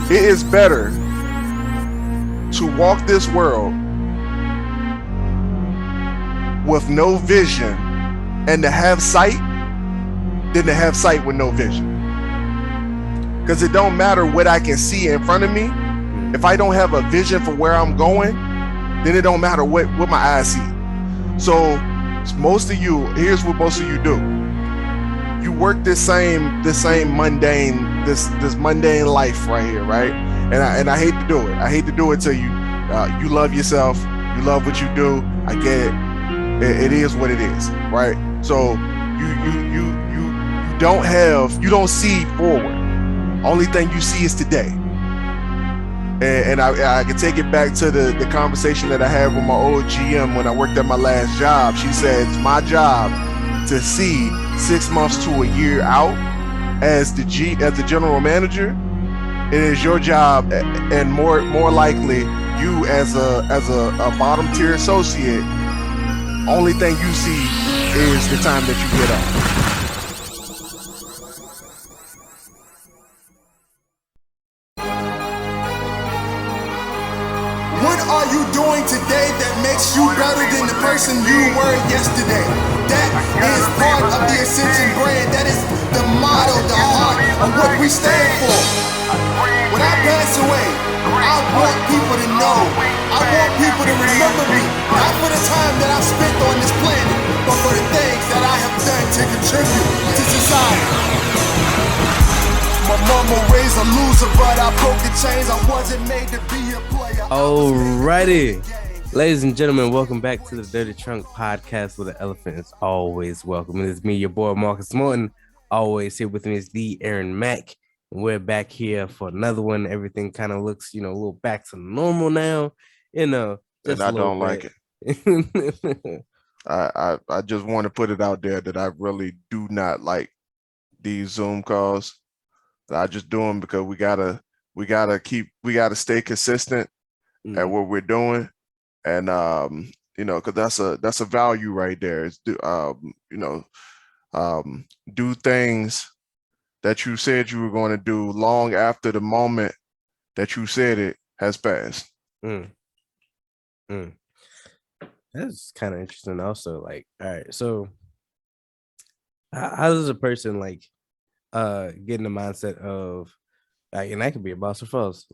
It is better to walk this world with no vision and to have sight than to have sight with no vision. Because it don't matter what I can see in front of me. If I don't have a vision for where I'm going, then it don't matter what my eyes see. So most of you, here's what most of you do. You work this same mundane life right here, right? And I hate to do it. I hate to do it to you. You love yourself. You love what you do. I get it. It is what it is, right? So you don't see forward. Only thing you see is today. And I can take it back to the conversation that I had with my old GM when I worked at my last job. She said, it's my job to see 6 months to a year out as the general manager. It is your job, and more likely you as a bottom tier associate, only thing you see is the time that you get up. What are you doing today that makes you better than the person you were yesterday? That is part of the Ascension brand. That is the motto, the heart of what we stand for. When I pass away, I want people to know. I want people to remember me, not for the time that I've spent on this planet, but for the things that I have done to contribute to society. My mama raised a loser, but I broke the chains. I wasn't made to be a player. Alrighty, ladies and gentlemen, welcome back to the Dirty Trunk Podcast, where the elephant is always welcome. It's me, your boy Marcus Morton. Always here with me is the Aaron Mack, and we're back here for another one. Everything kind of looks, a little back to normal now. And I don't like it. I just want to put it out there that I really do not like these Zoom calls. I just do them because we gotta stay consistent at what we're doing, and because that's a value right there. It's do things that you said you were going to do long after the moment that you said it has passed. That's kind of interesting. Also, all right, so how does a person get in the mindset of and that could be a boss or false,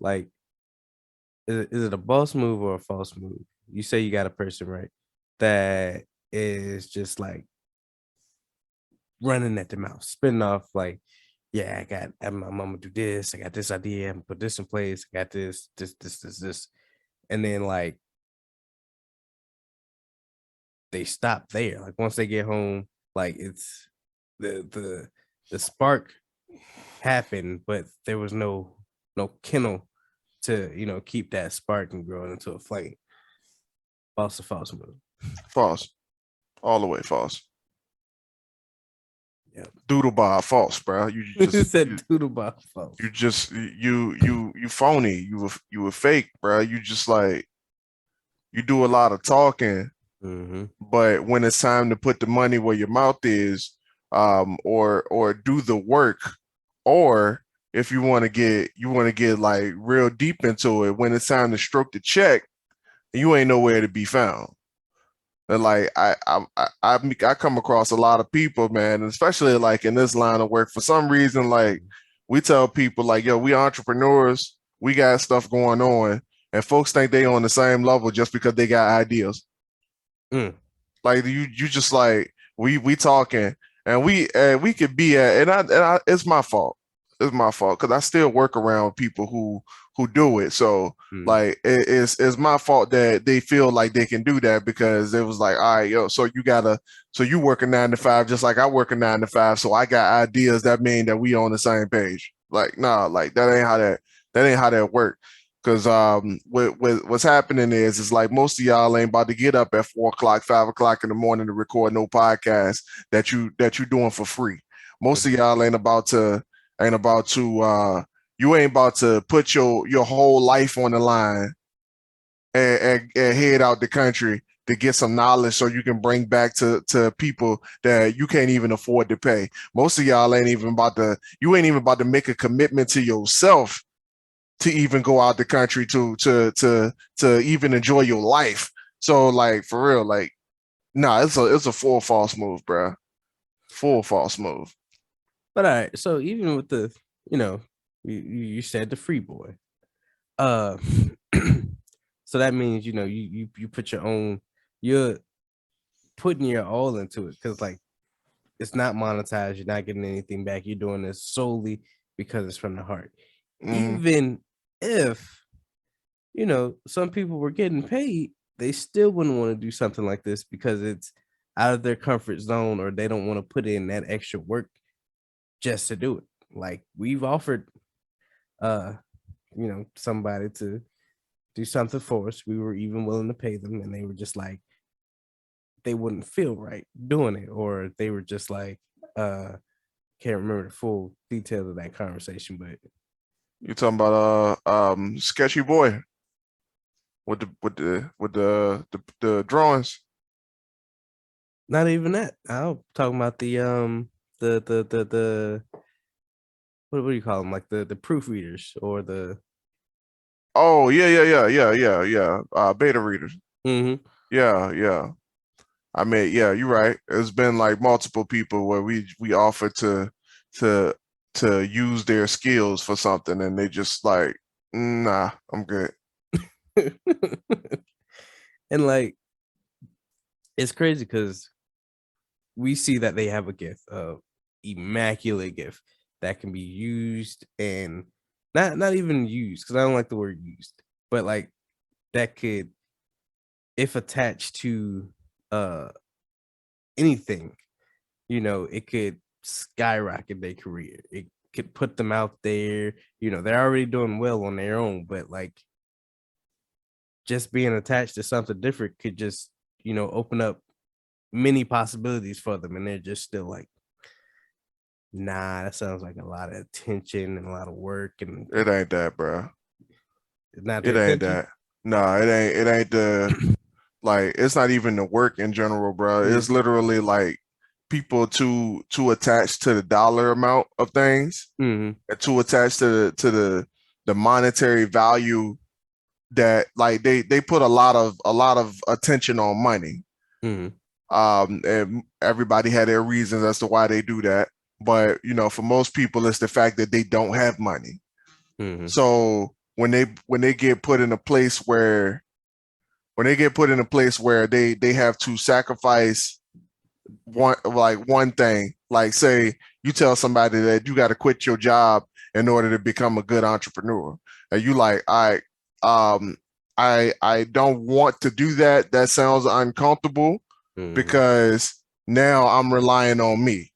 is it a boss move or a false move? You say you got a person, right, that is just running at the mouth, spinning off yeah, I'm gonna do this, I got this idea, I'm gonna put this in place, I got this, and then they stop there. Once they get home, it's the spark happened, but there was no kennel to keep that spark and grow into a flame. False or false move? False, all the way false. Yeah, doodle bar false, bro. You just said doodle bar false. You just you phony. You were fake, bro. You just you do a lot of talking, but when it's time to put the money where your mouth is, or do the work, or if you want to get real deep into it, when it's time to stroke the check, you ain't nowhere to be found. And I come across a lot of people, man, especially in this line of work. For some reason, we tell people yo, we entrepreneurs, we got stuff going on, and folks think they on the same level just because they got ideas. You just we talking, and we could be at, and I it's my fault. It's my fault because I still work around people who do it. So it's my fault that they feel like they can do that, because it was all right, yo, so you work a 9 to 5 just like I work a 9 to 5. So I got ideas that mean that we on the same page. Nah, that ain't how that work. Because what's happening is most of y'all ain't about to get up at 4 o'clock, 5 o'clock in the morning to record no podcast that you doing for free. Most of y'all ain't about to you ain't about to put your whole life on the line and head out the country to get some knowledge so you can bring back to people that you can't even afford to pay. Most of y'all ain't even about to make a commitment to yourself to even go out the country to even enjoy your life. So like for real, like nah, it's a full false move, bro. Full false move. But all right, so even with the, you said the free boy. Uh so that means you put your own, you're putting your all into it because like it's not monetized, you're not getting anything back. You're doing this solely because it's from the heart. Mm-hmm. Even if some people were getting paid, they still wouldn't want to do something like this because it's out of their comfort zone or they don't want to put in that extra work just to do it. Like we've offered somebody to do something for us. We were even willing to pay them and they were just like they wouldn't feel right doing it, or they were just like can't remember the full details of that conversation, but You talking about Sketchy Boy with the drawings? not even that. I'm talking about the what do you call them? Like the proofreaders or the Oh yeah. Beta readers. mm-hmm. Yeah. I mean, yeah, you're right. It's been like multiple people where we offer to use their skills for something, and they just like, nah, I'm good. And like it's crazy because we see that they have a gift, immaculate gift that can be used and not even used because I don't like the word used, but like that could, if attached to uh anything, it could skyrocket their career. It could put them out there. They're already doing well on their own, but like just being attached to something different could just, open up many possibilities for them. And they're just still like, nah, that sounds like a lot of attention and a lot of work. And It ain't that, bro. it's not It their ain't attention. that. Nah, it ain't the like. It's not even the work in general, bro. It's literally like people too attached to the dollar amount of things Mm-hmm. and too attached to the monetary value that like they put a lot of attention on money. Mm-hmm. And everybody had their reasons as to why they do that, but for most people it's the fact that they don't have money. Mm-hmm. So when they get put in a place where they have to sacrifice one thing, like say you tell somebody that you got to quit your job in order to become a good entrepreneur, and you like, um I don't want to do that. That sounds uncomfortable Mm-hmm. because now I'm relying on me.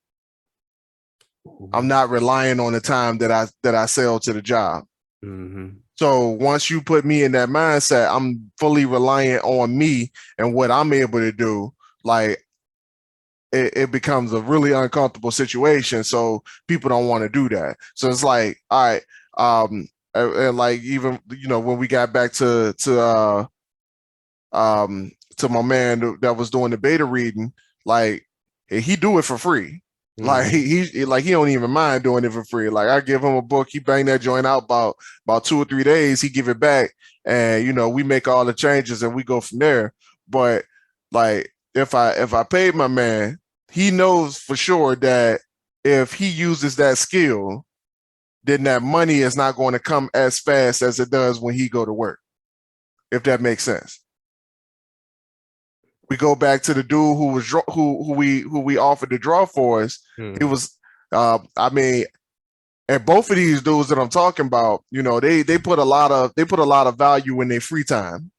I'm not relying on the time that I sell to the job. Mm-hmm. So once you put me in that mindset, I'm fully reliant on me and what I'm able to do. Like it becomes a really uncomfortable situation. So people don't want to do that. So it's like, all right, and like even when we got back to my man that was doing the beta reading, like he do it for free. Like Mm-hmm. he don't even mind doing it for free. Like I give him a book, he bang that joint out about 2 or 3 days, he give it back, and we make all the changes and we go from there. But like if I paid my man, he knows for sure that if he uses that skill, then that money is not going to come as fast as it does when he go to work. If that makes sense. We go back to the dude who we offered to draw for us. He Mm-hmm. was, I mean, and both of these dudes that I'm talking about, they put a lot of value in their free time.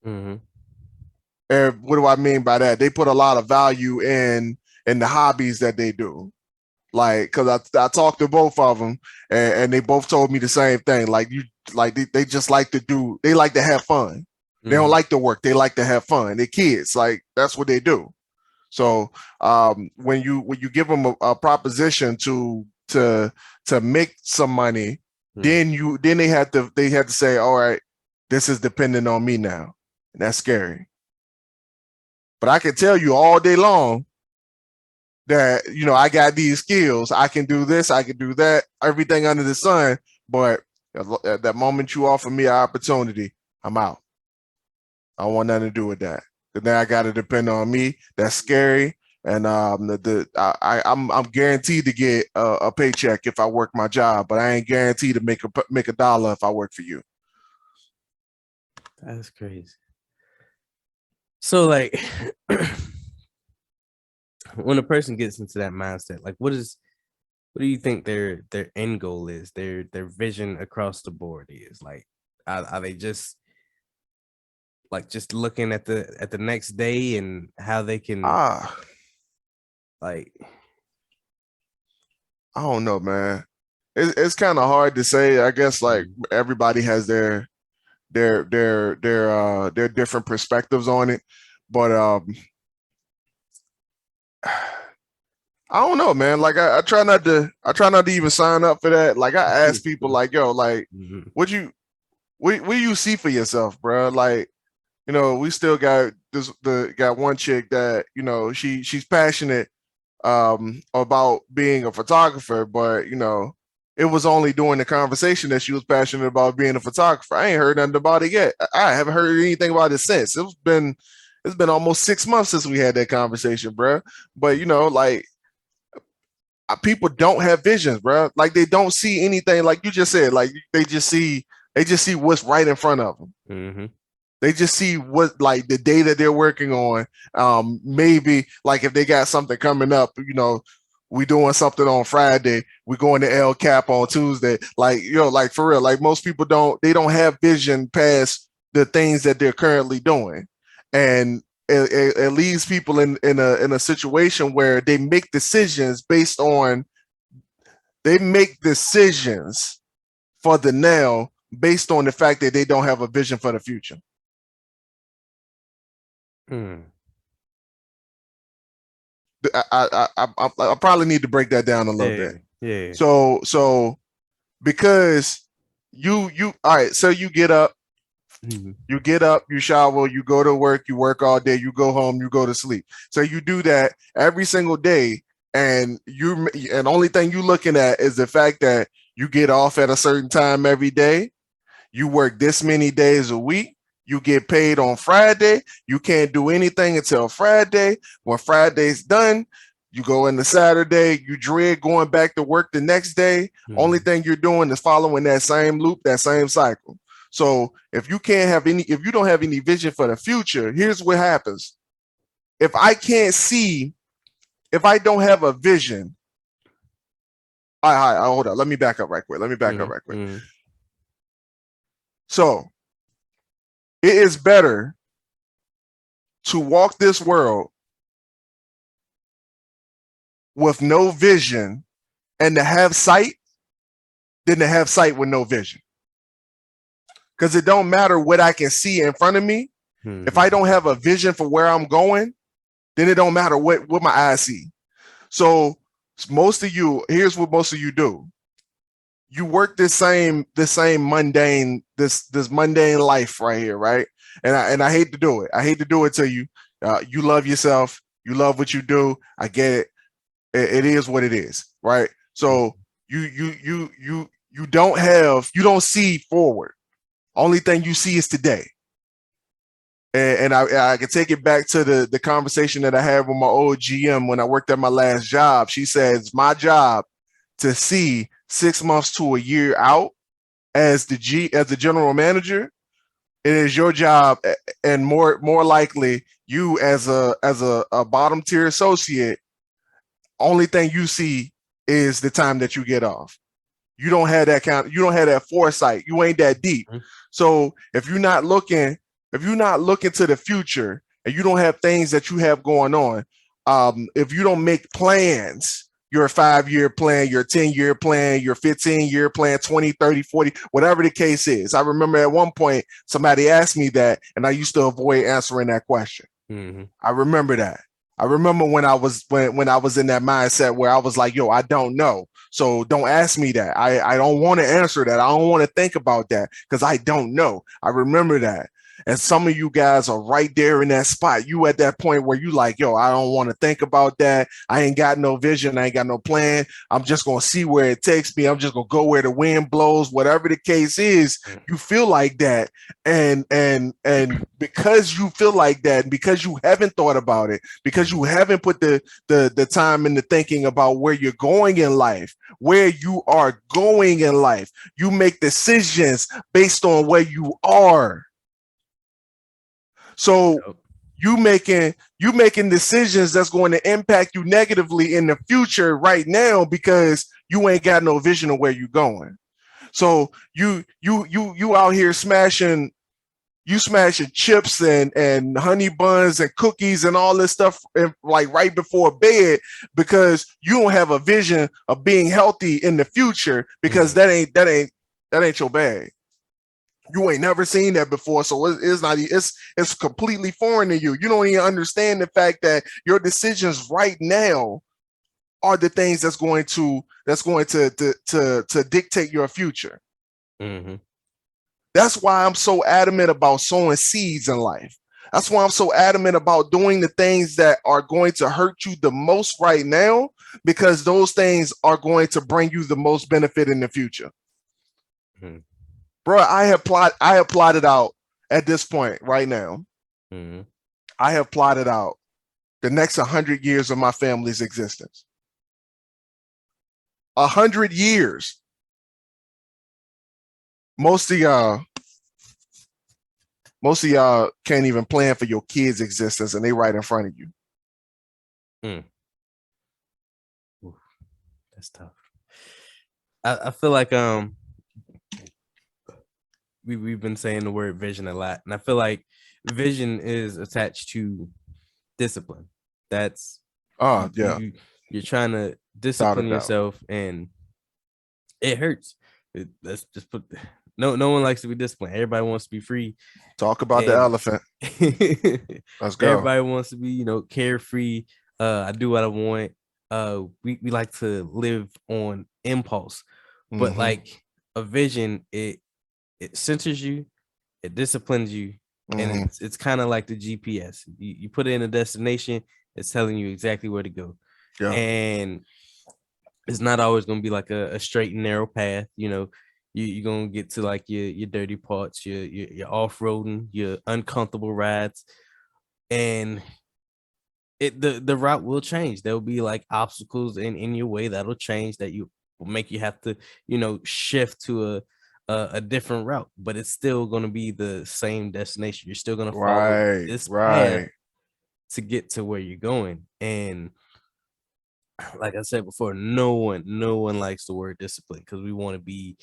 Mm-hmm. And what do I mean by that? They put a lot of value in the hobbies that they do. Like, because I talked to both of them, and they both told me the same thing. Like they just like to do. They like to have fun. They don't Mm-hmm. like to work. They like to have fun. They're kids. Like that's what they do. So when you give them a proposition to make some money, then they had to say, all right, this is dependent on me now, and that's scary. But I can tell you all day long that I got these skills. I can do this. I can do that. Everything under the sun. But At that moment you offer me an opportunity, I'm out. I don't want nothing to do with that. Because now I got to depend on me. That's scary. And I'm guaranteed to get a paycheck if I work my job, but I ain't guaranteed to make a dollar if I work for you. That's crazy. So like, when a person gets into that mindset, like, what do you think their end goal is? Their vision across the board is like, are they just looking at the next day and how they can like, I don't know, man. It's kind of hard to say. I guess like everybody has their different perspectives on it, but I don't know, man. Like I try not to even sign up for that. Like I ask people, like, yo, like, what do you see for yourself, bro? Like, you know, we still got got one chick that, you know, she's passionate about being a photographer, but you know, it was only during the conversation that she was passionate about being a photographer. I ain't heard nothing about it yet. I haven't heard anything about it since. It's been almost 6 months since we had that conversation, bro. But you know, like, people don't have visions, bro. Like they don't see anything. Like you just said, like they just see what's right in front of them. mm-hmm. They just see what, like, the day that they're working on. Maybe like if they got something coming up, you know, we doing something on Friday, we going to El Cap on Tuesday. Like, you know, like for real, like most people don't have vision past the things that they're currently doing. And it leaves people in a situation where they make decisions for the now based on the fact that they don't have a vision for the future. I probably need to break that down a little bit. Yeah. So because you all right, so you get up, you shower, you go to work, you work all day, you go home, you go to sleep. So you do that every single day, and the only thing you looking at is the fact that you get off at a certain time every day. You work this many days a week. You get paid on Friday. You can't do anything until Friday. When Friday's done, you go into Saturday, you dread going back to work the next day. Only thing you're doing is following that same loop, that same cycle. So if you don't have any vision for the future, here's what happens. If I don't have a vision, all right, hold on. Let me back up right quick. So it is better to walk this world with no vision and to have sight than to have sight with no vision. Because it don't matter what I can see in front of me. If I don't have a vision for where I'm going, then it don't matter what my eyes see. So here's what most of you do. You work this same mundane life right here, right? And I hate to do it. I hate to do it to you. You love yourself. You love what you do. I get it. It is what it is, right? So you don't see forward. Only thing you see is today. And I can take it back to the conversation that I had with my old GM when I worked at my last job. She said, it's my job to see 6 months to a year out as the general manager. It is your job, and more likely you as a bottom tier associate, only thing you see is the time that you get off. You don't have that foresight. You ain't that deep. So if you're not looking to the future and you don't have things that you have going on, if you don't make plans, your 5-year plan, your 10-year plan, your 15-year plan, 20, 30, 40, whatever the case is. I remember at one point somebody asked me that, and I used to avoid answering that question. I remember that. I remember when I was in that mindset where I was like, yo, I don't know. So don't ask me that. I don't want to answer that. I don't want to think about that because I don't know. I remember that. And some of you guys are right there in that spot. You at that point where you like, yo, I don't want to think about that. I ain't got no vision. I ain't got no plan. I'm just going to see where it takes me. I'm just going to go where the wind blows, whatever the case is. You feel like that. And because you feel like that, and because you haven't thought about it, because you haven't put the time into thinking about where you're going in life, where you are going in life, you make decisions based on where you are. So you making decisions that's going to impact you negatively in the future right now because you ain't got no vision of where you're going. So you out here smashing chips and honey buns and cookies and all this stuff like right before bed because you don't have a vision of being healthy in the future because that ain't your bag. You ain't never seen that before, so it's completely foreign to you. You don't even understand the fact that your decisions right now are the things that's going to dictate your future. Mm-hmm. That's why I'm so adamant about sowing seeds in life. That's why I'm so adamant about doing the things that are going to hurt you the most right now, because those things are going to bring you the most benefit in the future. Mm-hmm. Bro, I have plotted out at this point right now. Mm-hmm. I have plotted out the next 100 years of my family's existence. 100 years. Most of y'all can't even plan for your kids' existence, and they right in front of you. Ooh, that's tough. I feel like we've been saying the word vision a lot, and I feel like vision is attached to discipline. That's you're trying to discipline yourself, and it hurts. Let's just put no one likes to be disciplined. Everybody wants to be free. Talk about the elephant. Let's go. Everybody wants to be, carefree. I do what I want. We like to live on impulse, but like a vision, it centers you, it disciplines you, and it's kind of like the GPS. You put it in a destination, it's telling you exactly where to go. Yeah. And it's not always going to be like a straight and narrow path. You're going to get to like your dirty parts, your off-roading, your uncomfortable rides, and the route will change. There'll be like obstacles in your way that'll change, that will make you have to, shift to a different route, but it's still going to be the same destination. You're still going to follow this path to get to where you're going. And like I said before, no one likes the word discipline, because we want to be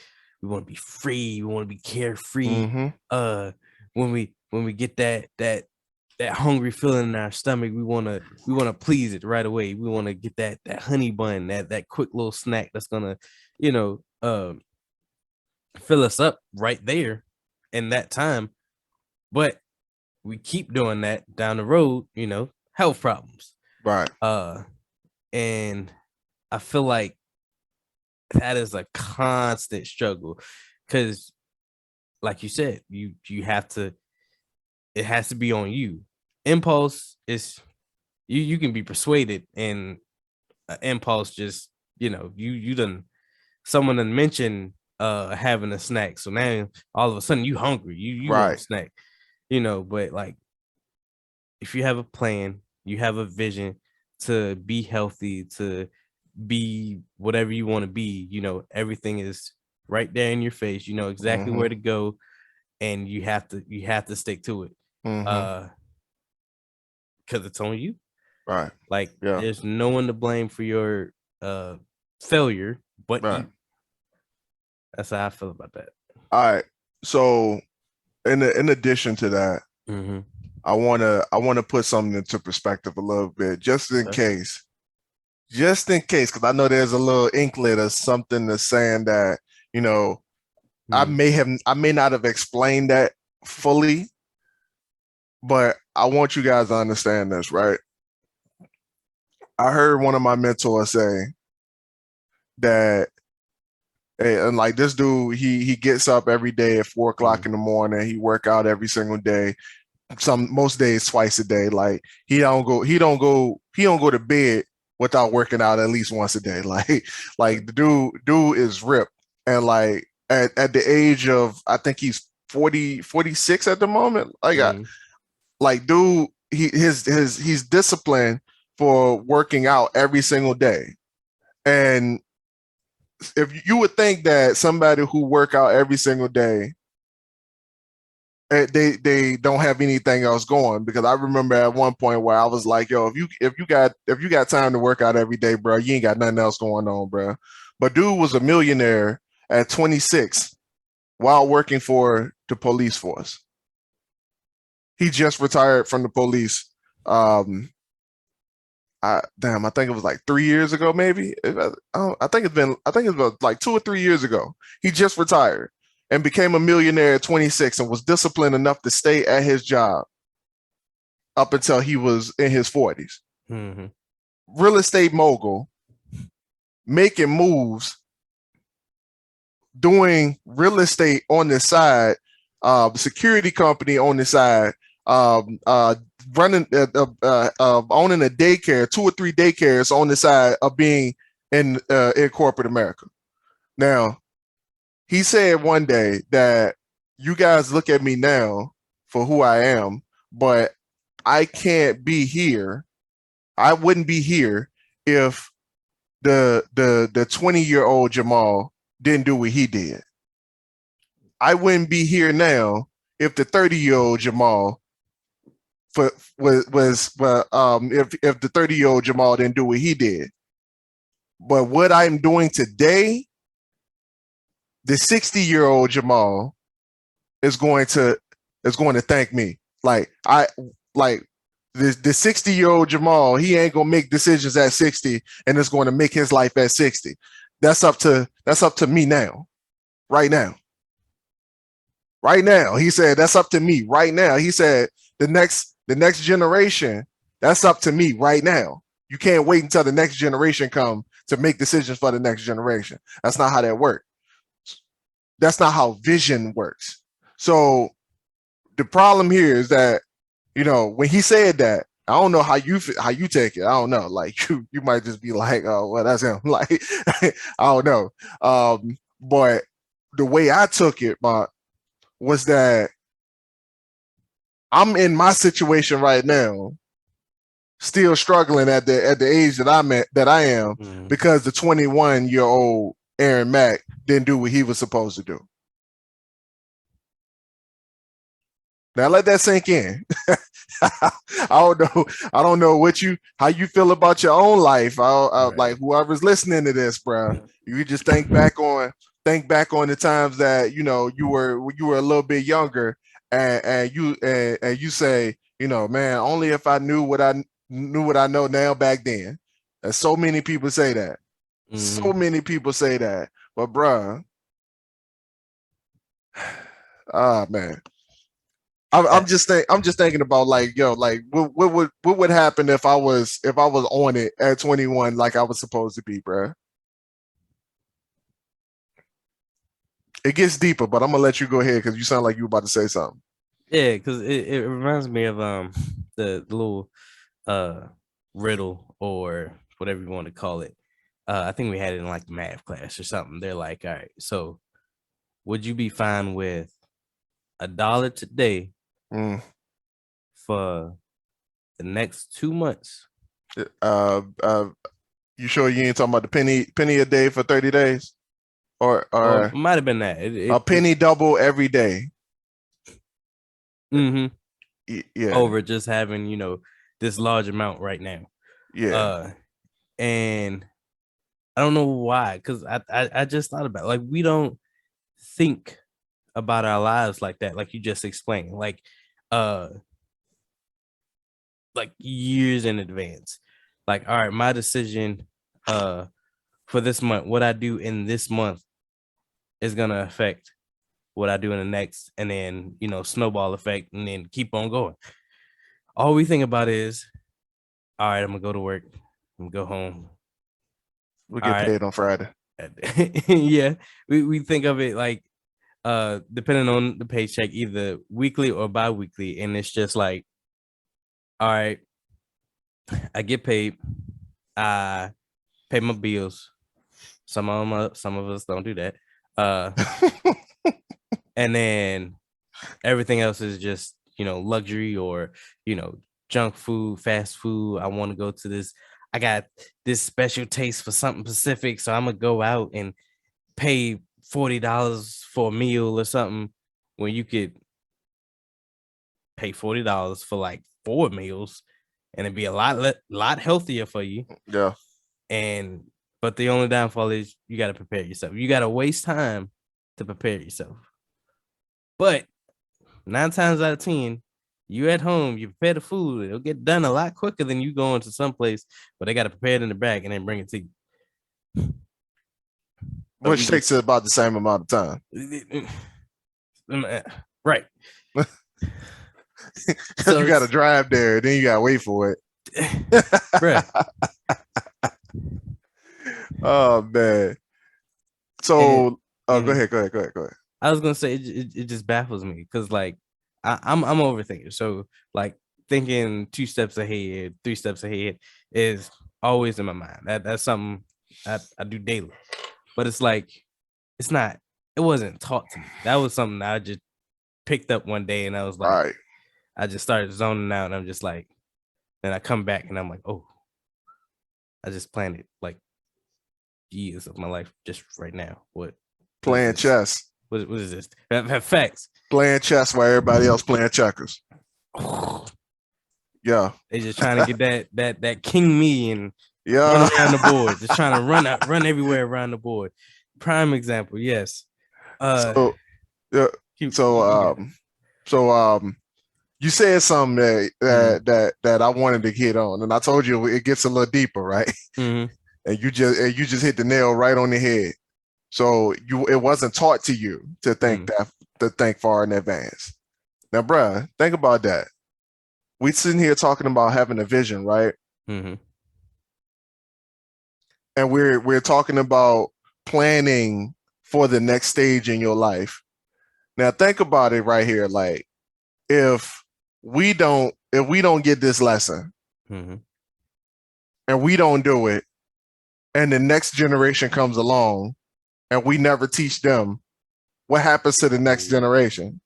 free, we want to be carefree. When we get that hungry feeling in our stomach, we want to please it right away. We want to get that honey bun, that quick little snack that's gonna fill us up right there in that time. But we keep doing that down the road, health problems, right? And I feel like that is a constant struggle, because like you said, you have to, it has to be on you. Impulse is, you can be persuaded, and impulse just, you done, someone done mentioned having a snack, so now all of a sudden you hungry, you want a snack, but like, if you have a plan, you have a vision to be healthy, to be whatever you want to be, everything is right there in your face. You know exactly where to go, and you have to stick to it, because it's on you, right? Like, there's no one to blame for your failure but you. That's how I feel about that. All right, so in addition to that, I want to put something into perspective a little bit, just in case, because I know there's a little inkling of something that's saying that, I may not have explained that fully, but I want you guys to understand this, right? I heard one of my mentors say that And like this dude, he gets up every day at 4 o'clock in the morning. He work out every single day. Most days twice a day. Like he don't go to bed without working out at least once a day. Like the dude is ripped. And like at the age of, I think he's 46 at the moment. Like dude, he's disciplined for working out every single day. And if you would think that somebody who work out every single day, they don't have anything else going, because I remember at one point where I was like, yo, if you got time to work out every day, bro, you ain't got nothing else going on, bro. But dude was a millionaire at 26 while working for the police force. He just retired from the police. I think it was like 3 years ago, maybe. I think it's been like 2 or 3 years ago. He just retired and became a millionaire at 26 and was disciplined enough to stay at his job up until he was in his 40s. Mm-hmm. Real estate mogul, making moves, doing real estate on the side, security company on the side, running, owning a daycare, 2 or 3 daycares on the side of being in corporate America. Now, he said one day that you guys look at me now for who I am, but I can't be here. I wouldn't be here if the 20-year-old Jamal didn't do what he did. I wouldn't be here now if the 30-year-old Jamal if the 30-year-old Jamal didn't do what he did. But what I'm doing today, the 60-year-old Jamal is going to thank me. Like the 60-year-old Jamal, he ain't gonna make decisions at 60 and it's going to make his life at 60. That's up to me now. Right now. Right now. He said that's up to me right now. He said the next generation, that's up to me right now. You can't wait until the next generation come to make decisions for the next generation. That's not how that works. That's not how vision works. So the problem here is that, when he said that, I don't know how you take it. I don't know. Like you might just be like, oh, well, that's him. Like I don't know. But the way I took it, was that I'm in my situation right now, still struggling at the age that I am, because the 21-year-old Aaron Mack didn't do what he was supposed to do. Now let that sink in. I don't know how you feel about your own life. Right. Like whoever's listening to this, bro, you just think back on the times that you were a little bit younger, and you say, man, only if I knew what I know now back then. And so many people say that. So many people say that. But bro, man. I'm just thinking about like, yo, like what would happen if I was on it at 21 like I was supposed to be, bro? It gets deeper, but I'm gonna let you go ahead because you sound like you were about to say something. Yeah, because it reminds me of the little riddle or whatever you want to call it. I think we had it in like math class or something. They're like, all right, so would you be fine with $1 today for the next 2 months? You sure you ain't talking about the penny a day for 30 days? Or it might have been that. A penny double every day. Mm-hmm. Yeah. Over just having, this large amount right now. Yeah. And I don't know why, because I just thought about it. Like, we don't think about our lives like that, like you just explained, like years in advance. Like, all right, my decision for this month, what I do in this month is gonna affect what I do in the next, and then snowball effect, and then keep on going. All we think about is, all right, I'm gonna go to work, I'm gonna go home. We'll get paid on Friday. Yeah, we think of it like depending on the paycheck, either weekly or bi-weekly, and it's just like, all right, I get paid, I pay my bills. Some of us don't do that. And then everything else is just, luxury or, junk food, fast food. I want to go to this. I got this special taste for something specific. So I'm gonna go out and pay $40 for a meal or something when you could pay $40 for like 4 meals and it'd be a lot healthier for you. Yeah. And but the only downfall is you got to prepare yourself. You got to waste time to prepare yourself. But 9 times out of 10, you at home, you prepare the food, it'll get done a lot quicker than you going to someplace where they got to prepare it in the back and then bring it to you. Which takes about the same amount of time. Right. So you got to drive there, then you got to wait for it. Right. Oh man. So go ahead. I was gonna say it just baffles me because like I'm overthinking. So like thinking 2 steps ahead, 3 steps ahead is always in my mind. That's something I do daily. But it's like it wasn't taught to me. That was something that I just picked up one day and I was like, right. I just started zoning out and I'm just like, then I come back and I'm like, oh, I just planned it like years of my life just right now. What? Playing chess. What is this? Facts. Playing chess while everybody else playing checkers. Yeah. They just trying to get that king me and run around the board. Just trying to run everywhere around the board. Prime example, yes. So you said something that I wanted to hit on, and I told you it gets a little deeper, right? Mm-hmm. And you just hit the nail right on the head. So it wasn't taught to you to think to think far in advance. Now, bruh, think about that. We sitting here talking about having a vision, right? Mm-hmm. And we're talking about planning for the next stage in your life. Now, think about it right here. Like, if we don't get this lesson, and we don't do it, and the next generation comes along, and we never teach them, what happens to the next generation?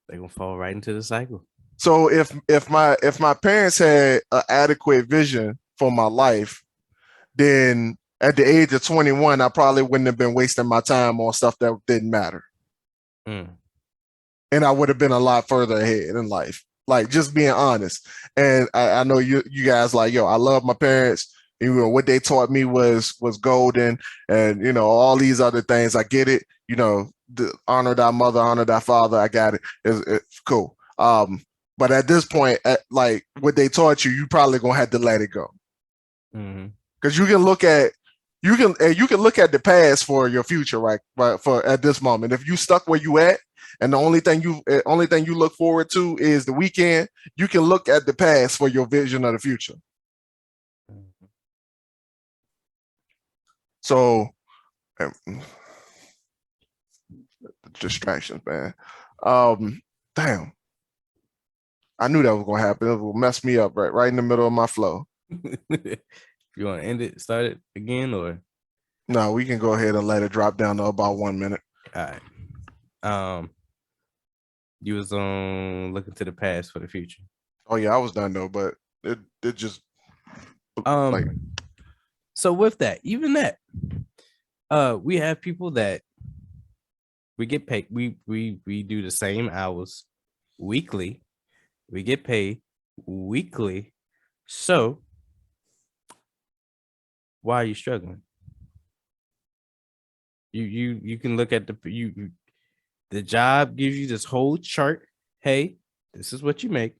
They're gonna fall right into the cycle. So if my parents had an adequate vision for my life, then at the age of 21, I probably wouldn't have been wasting my time on stuff that didn't matter. And I would have been a lot further ahead in life. Like, just being honest. And I know you guys like, yo, I love my parents. You know, what they taught me was golden, and you know, all these other things. I get it. You know, honor thy mother, honor thy father. I got it. It's cool. But at this point, like what they taught you, you probably gonna have to let it go. Because you can look at the past for your future, right? But for at this moment, if you stuck where you at, and the only thing you look forward to is the weekend, you can look at the past for your vision of the future. So, distractions, man. Damn. I knew that was gonna happen. It will mess me up right in the middle of my flow. You want to end it, start it again, or? No, we can go ahead and let it drop down to about 1 minute. All right. You was on looking to the past for the future. Oh yeah, I was done though, but it just like. So with that, even that, we have people that we get paid. We do the same hours weekly. We get paid weekly. So why are you struggling? You can look at the job gives you this whole chart. Hey, this is what you make.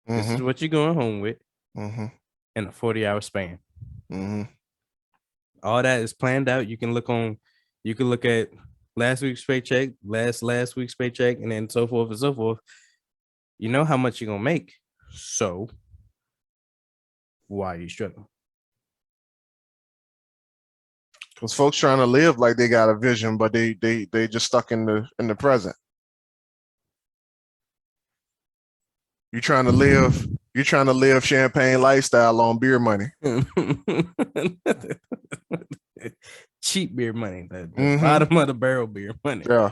This is what you're going home with in a 40-hour span. All that is planned out. You can look at last week's paycheck, last week's paycheck, and then so forth and so forth. You know how much you're gonna make. So why are you struggling? Because folks trying to live like they got a vision, but they just stuck in the present. You trying to live champagne lifestyle on beer money. Cheap beer money, the bottom of the barrel beer money. Yeah.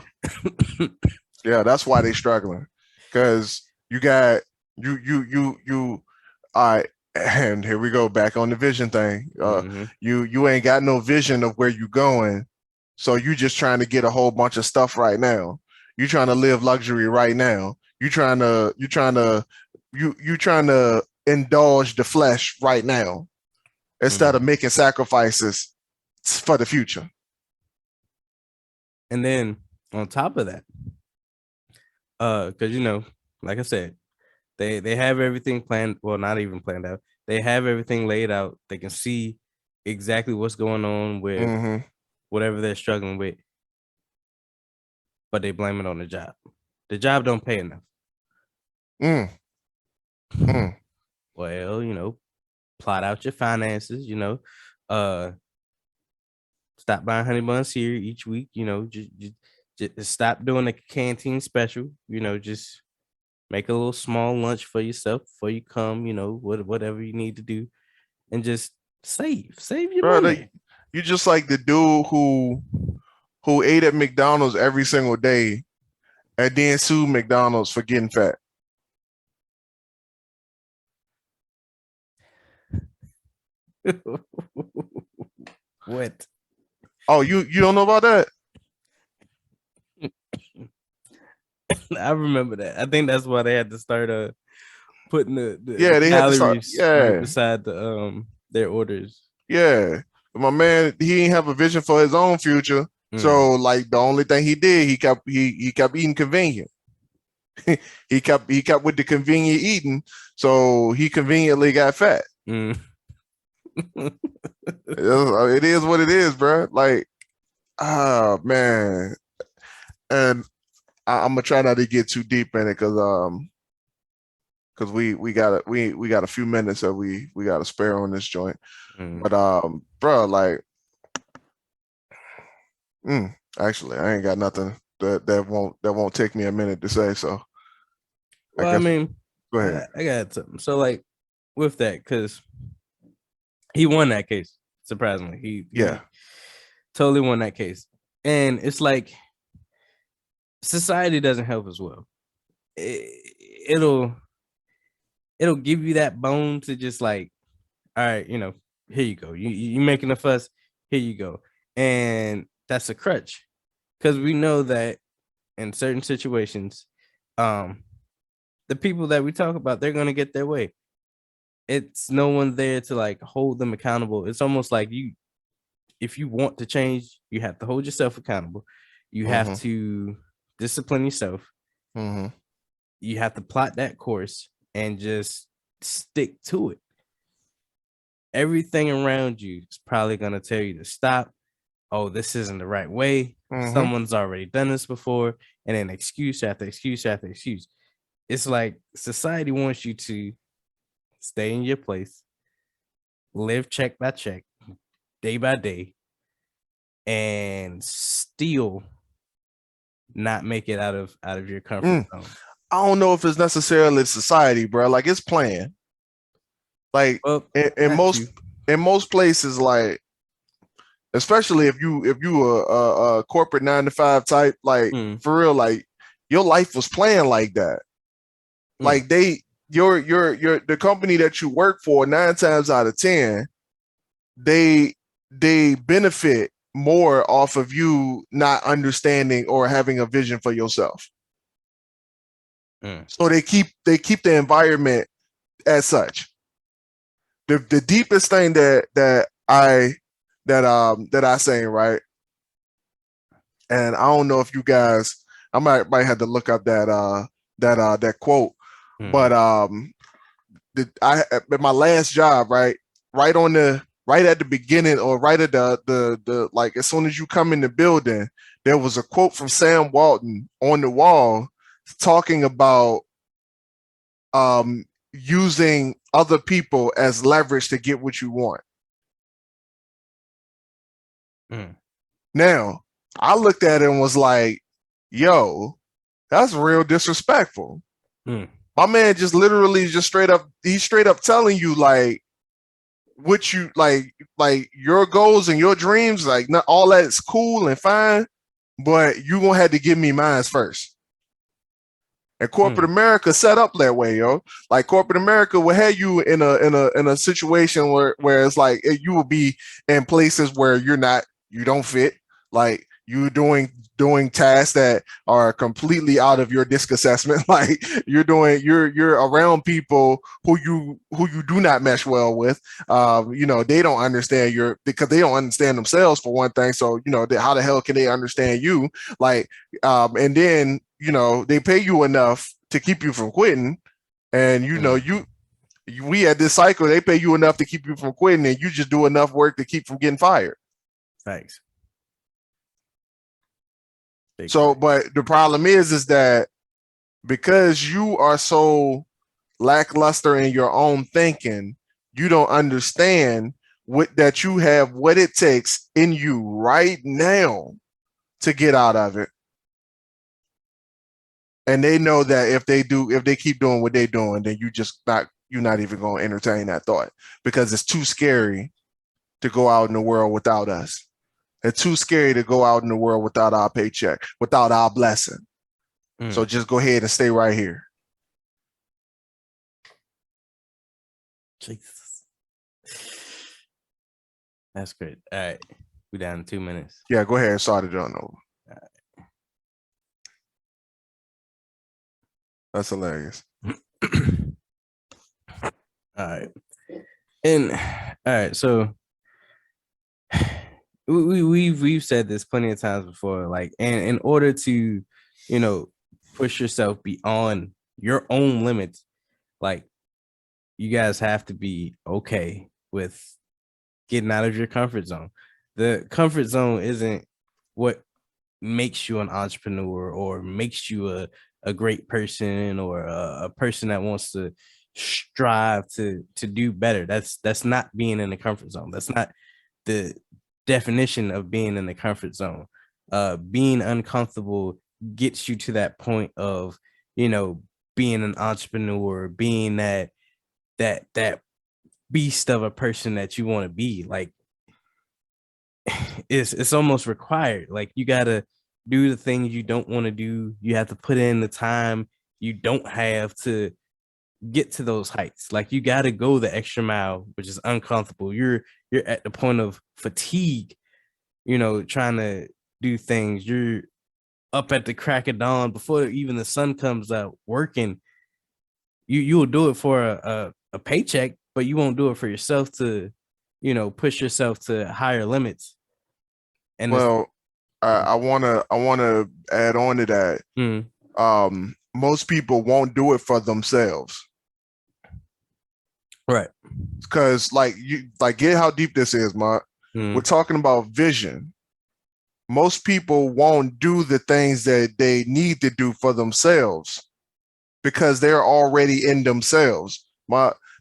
Yeah, that's why they struggling. Because you got you all right, and here we go back on the vision thing. You ain't got no vision of where you going, so you just trying to get a whole bunch of stuff right now. You trying to live luxury right now. You trying to indulge the flesh right now instead of making sacrifices for the future. And then on top of that, because like I said, they have everything planned. Well, not even planned out. They have everything laid out. They can see exactly what's going on with whatever they're struggling with, but they blame it on the job. The job don't pay enough. Well, plot out your finances. Stop buying honey buns here each week. Just stop doing the canteen special. Just make a little small lunch for yourself before you come. Whatever you need to do, and just save your money. You just like the dude who ate at McDonald's every single day and then sued McDonald's for getting fat. What? Oh, you don't know about that? I remember that. I think that's why they had to start putting the they calories had to start, right beside their orders. Yeah. My man, he didn't have a vision for his own future. So like the only thing he did, he kept eating convenient. he kept with the convenient eating, so he conveniently got fat. It is what it is, bro. Like, man. And I'm gonna try not to get too deep in it because we got a few minutes that we got to spare on this joint. But bro, like, actually, I ain't got nothing that won't take me a minute to say. So, well, go ahead. I got something. So, like, with that, because he won that case. Surprisingly, he totally won that case, and it's like society doesn't help as well. It'll give you that bone to just like, all right, here you go. You making a fuss, here you go. And that's a crutch. Because we know that in certain situations, the people that we talk about, they're gonna get their way. It's no one there to like hold them accountable. It's almost like if you want to change, you have to hold yourself accountable. You have to discipline yourself. You have to plot that course and just stick to it. Everything around you is probably going to tell you to stop. Oh, this isn't the right way. Someone's already done this before. And then excuse after excuse after excuse. It's like society wants you to stay in your place, live check by check, day by day, and still not make it out of your comfort zone. I don't know if it's necessarily society, bro. Like, it's planned. Like, in most places, like, especially if you a corporate 9-to-5 type, like, for real, like, your life was planned like that. Like, the company that you work for, 9 times out of 10, they benefit more off of you not understanding or having a vision for yourself. So they keep the environment as such. The deepest thing that I say, right, and I don't know if you guys, I might have to look up that quote, but at my last job, right at the beginning, or right at the like, as soon as you come in the building, there was a quote from Sam Walton on the wall talking about using other people as leverage to get what you want. Now, I looked at it and was like, yo, that's real disrespectful. My man just literally just he's straight up telling you like what you like your goals and your dreams, like not all that is cool and fine, but you gonna have to give me mine first. And corporate America set up that way, yo. Like corporate America will have you in a situation where it's like you will be in places where you don't fit. Like you doing tasks that are completely out of your disc assessment. Like you're around people who you do not mesh well with. They don't understand because they don't understand themselves for one thing. So how the hell can they understand you? Like, and then they pay you enough to keep you from quitting, and we at this cycle they pay you enough to keep you from quitting, and you just do enough work to keep from getting fired. Thanks. So, but the problem is that because you are so lackluster in your own thinking, you don't understand that you have what it takes in you right now to get out of it. And they know that if they keep doing what they're doing, then you're not even going to entertain that thought because it's too scary to go out in the world without us. It's too scary to go out in the world without our paycheck, without our blessing. So just go ahead and stay right here. Jesus. That's great. All right. We're down to 2 minutes. Yeah, go ahead and start it on over. All right. That's hilarious. All right. And all right, so we've said this plenty of times before, like, and in order to, push yourself beyond your own limits, like you guys have to be okay with getting out of your comfort zone. The comfort zone isn't what makes you an entrepreneur or makes you a great person or a person that wants to strive to do better. That's not being in the comfort zone. That's not the definition of being in the comfort zone. Being uncomfortable gets you to that point of, being an entrepreneur, being that beast of a person that you want to be. Like it's almost required. Like you gotta do the things you don't want to do. You have to put in the time you don't have to get to those heights. Like you got to go the extra mile, which is uncomfortable. You're at the point of fatigue, trying to do things. You're up at the crack of dawn before even the sun comes out working. You will do it for a paycheck, but you won't do it for yourself to, push yourself to higher limits. And I wanna add on to that. Most people won't do it for themselves. Right. Because get how deep this is, Mark. We're talking about vision. Most people won't do the things that they need to do for themselves because they're already in themselves.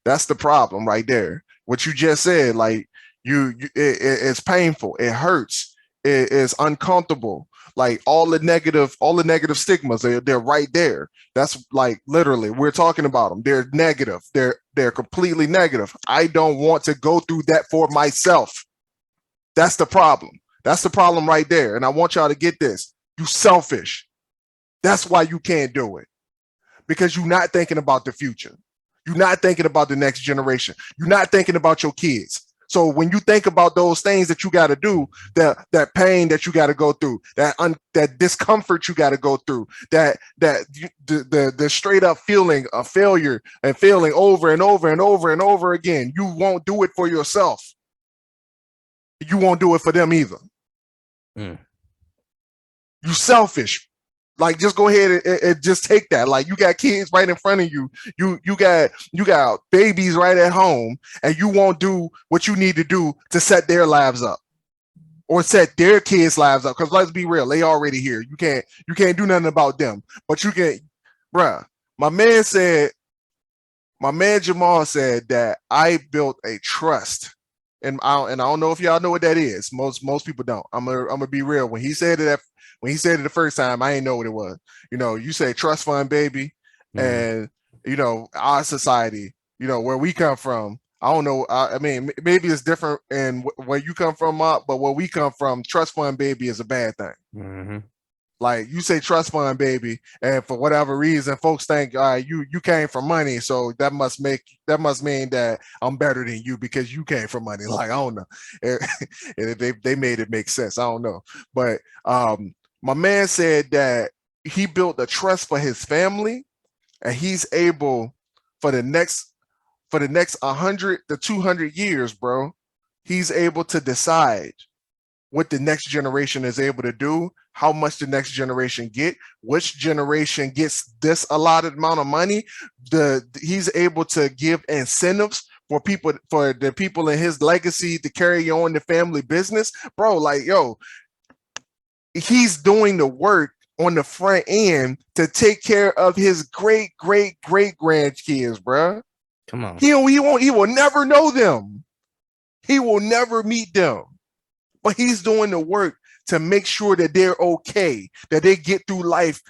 That's the problem right there. What you just said, like it's painful, it hurts, it's uncomfortable. Like all the negative stigmas, they're right there. That's like literally, we're talking about them. They're negative. They're completely negative. I don't want to go through that for myself. That's the problem. That's the problem right there. And I want y'all to get this. You selfish. That's why you can't do it. Because you're not thinking about the future. You're not thinking about the next generation. You're not thinking about your kids. So when you think about those things that you got to do, that pain that you got to go through, that discomfort you got to go through, the straight up feeling of failure and failing over and over and over and over again, you won't do it for yourself. You won't do it for them either. You selfish. Like just go ahead and just take that. Like you got kids right in front of you. You got babies right at home, and you won't do what you need to do to set their lives up or set their kids' lives up. Because let's be real, they already here. You can't do nothing about them. But you can, bruh. My man Jamal said that I built a trust and I don't know if y'all know what that is. Most people don't. I'm gonna be real. When he said it the first time, I didn't know what it was. You say trust fund, baby, and our society, where we come from. I don't know. I mean, maybe it's different in where you come from, but where we come from, trust fund, baby, is a bad thing. Mm-hmm. Like you say trust fund, baby, and for whatever reason, folks think you came from money, so that must mean that I'm better than you because you came from money. Like I don't know, they made it make sense. I don't know, but my man said that he built a trust for his family, and he's able for the next 100 to 200 years, bro. He's able to decide what the next generation is able to do, how much the next generation get, which generation gets this allotted amount of money. He's able to give incentives for the people in his legacy to carry on the family business, bro. Like, yo, he's doing the work on the front end to take care of his great grandkids, bro. Come on. He will never know them. He will never meet them. But he's doing the work to make sure that they're okay, that they get through life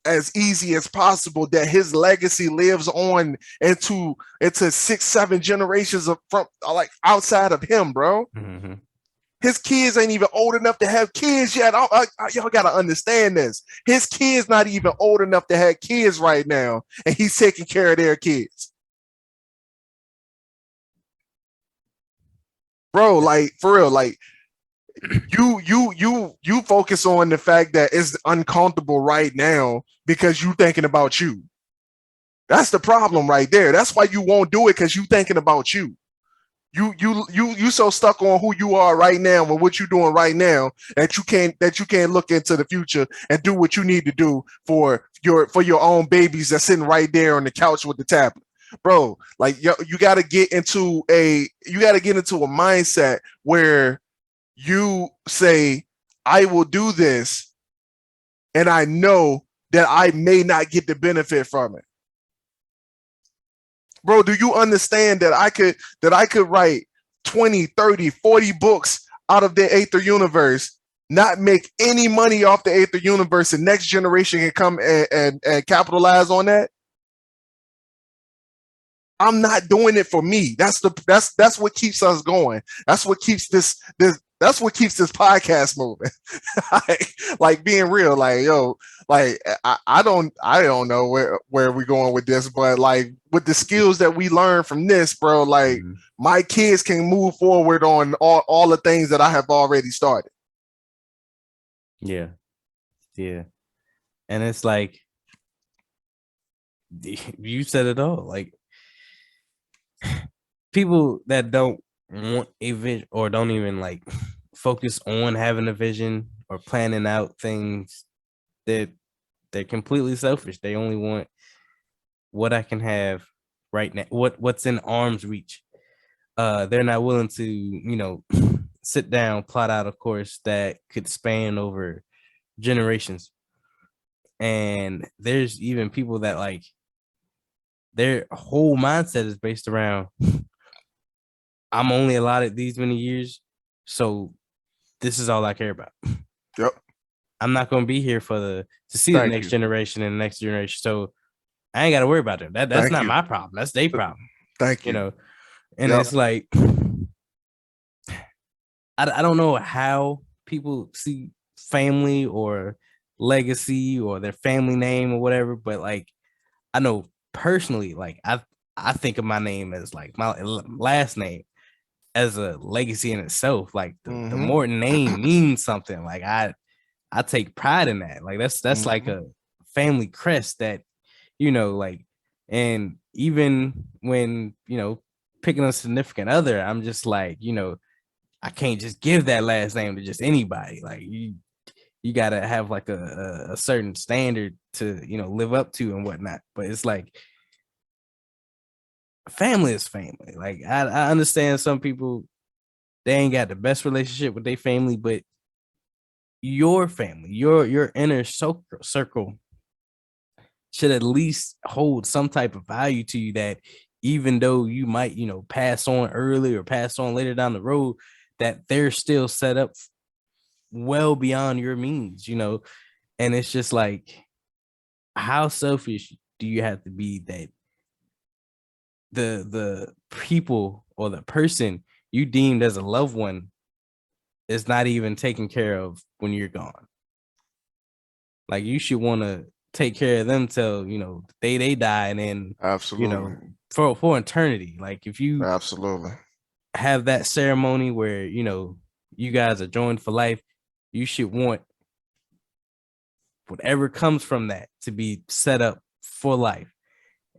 as easy as possible, that his legacy lives on into 6-7 generations from like outside of him, bro. Mm-hmm. His kids ain't even old enough to have kids yet. Y'all gotta understand this. His kids not even old enough to have kids right now, and he's taking care of their kids. Bro, like for real, like you focus on the fact that it's uncomfortable right now because you thinking about you. That's the problem right there. That's why you won't do it, because you thinking about you. You so stuck on who you are right now and what you're doing right now that you can't look into the future and do what you need to do for your own babies that's sitting right there on the couch with the tablet. Bro, like you got to get into a mindset where you say, I will do this, and I know that I may not get the benefit from it. Bro, do you understand that I could write 20, 30, 40 books out of the Aether universe, not make any money off the Aether universe, and next generation can come and capitalize on that? I'm not doing it for me. That's what keeps us going. That's what keeps this podcast moving. like being real, like, yo, like I don't know where we're going with this, but like with the skills that we learn from this, bro, like my kids can move forward on all the things that I have already started. Yeah. And it's like, you said it all. Like, people that don't want a vision or don't even like focus on having a vision or planning out things, they're completely selfish. They only want what I can have right now, what's in arm's reach. They're not willing to, sit down, plot out a course that could span over generations. And there's even people that like their whole mindset is based around, I'm only allotted these many years, so this is all I care about. Yep. I'm not going to be here to see the next generation and the next generation, so I ain't got to worry about it. That's not my problem. That's their problem. Thank you. And it's like, I don't know how people see family or legacy or their family name or whatever, but like, I know personally, like I think of my name as like my last name as a legacy in itself. Like the Morton name means something. Like I take pride in that. Like that's like a family crest that, like, and even when, picking a significant other, I'm just like, I can't just give that last name to just anybody. Like you gotta have like a certain standard to, live up to and whatnot. But it's like, family is family. Like I understand some people, they ain't got the best relationship with their family, but your family, your inner circle should at least hold some type of value to you, that even though you might, pass on early or pass on later down the road, that they're still set up well beyond your means, and it's just like, how selfish do you have to be that the people or the person you deemed as a loved one is not even taken care of when you're gone? Like, you should want to take care of them till they die, and then Absolutely. For eternity. Like, if you Absolutely have that ceremony where you guys are joined for life, you should want whatever comes from that to be set up for life.